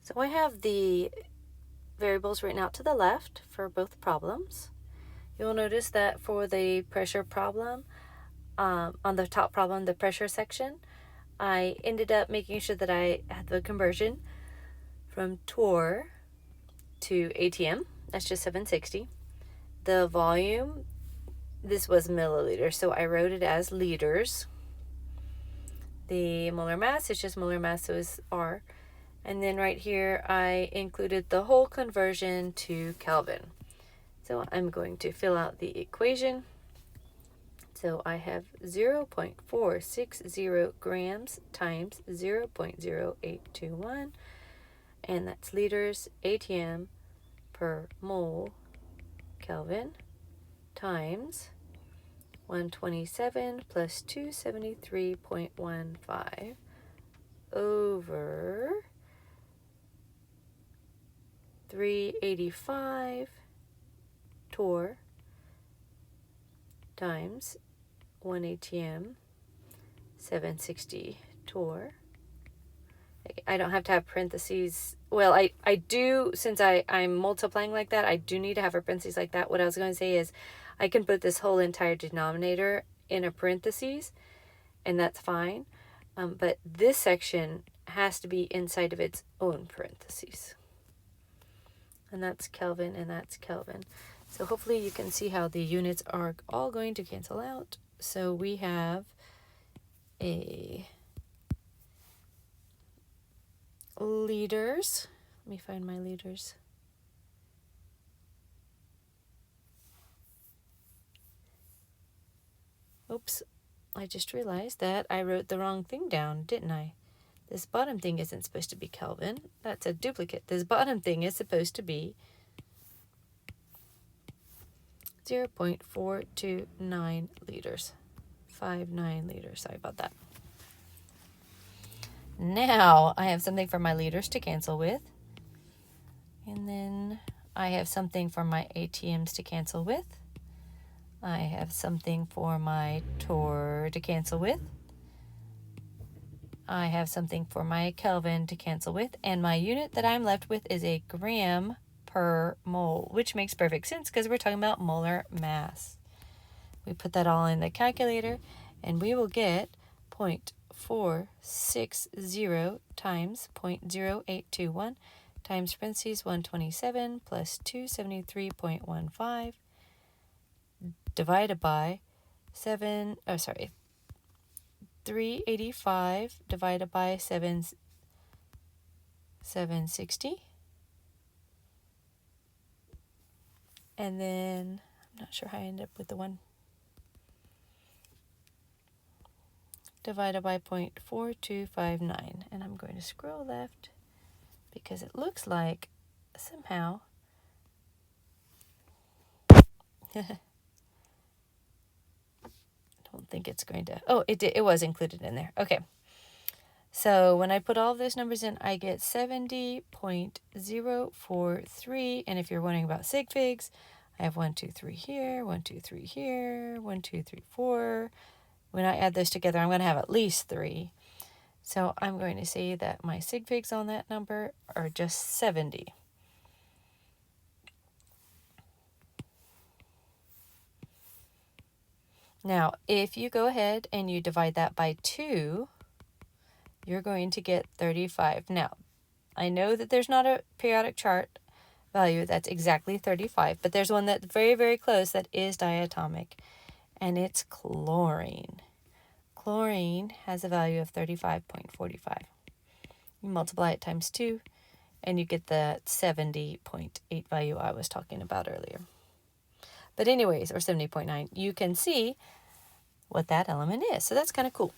So I have the variables written out to the left for both problems. You'll notice that for the pressure problem, on the top problem, the pressure section, I ended up making sure that I had the conversion from torr to ATM. That's just 760. The volume, this was milliliters, so I wrote it as liters. The molar mass is just molar mass, so it's R. And then right here, I included the whole conversion to Kelvin. So I'm going to fill out the equation. So I have 0.460 grams times 0.0821, and that's liters ATM per mole Kelvin times 127 plus 273.15 over 385 torr times 1 ATM 760 torr. I don't have to have parentheses. Well, I do, since I'm multiplying like that, I do need to have a parentheses like that. What I was going to say is I can put this whole entire denominator in a parentheses, and that's fine. But this section has to be inside of its own parentheses. And that's Kelvin, and that's Kelvin. So hopefully you can see how the units are all going to cancel out. So we have a liters. Let me find my liters. Oops, I just realized that I wrote the wrong thing down, didn't I? This bottom thing isn't supposed to be Kelvin. That's a duplicate. This bottom thing is supposed to be 0.429 liters. 59 liters. Sorry about that. Now I have something for my liters to cancel with. And then I have something for my ATMs to cancel with. I have something for my torr to cancel with. I have something for my Kelvin to cancel with. And my unit that I'm left with is a gram per mole, which makes perfect sense because we're talking about molar mass. We put that all in the calculator and we will get 0.460 times 0.0821 times parentheses 127 plus 273.15 divided by 385 divided by 760. And then, I'm not sure how I ended up with the one. Divided by 0.4259. And I'm going to scroll left because it looks like somehow don't think it's going to, oh, it was included in there. Okay. So when I put all of those numbers in, I get 70.043. And if you're wondering about sig figs, I have 1, 2, 3 here, 1, 2, 3 here, 1, 2, 3, 4. When I add those together, I'm going to have at least 3. So I'm going to say that my sig figs on that number are just 70. Now, if you go ahead and you divide that by 2, you're going to get 35. Now, I know that there's not a periodic chart value that's exactly 35, but there's one that's very, very close that is diatomic, and it's chlorine. Chlorine has a value of 35.45. You multiply it times 2, and you get the 70.8 value I was talking about earlier. But anyways, or 70.9, you can see what that element is. So that's kind of cool.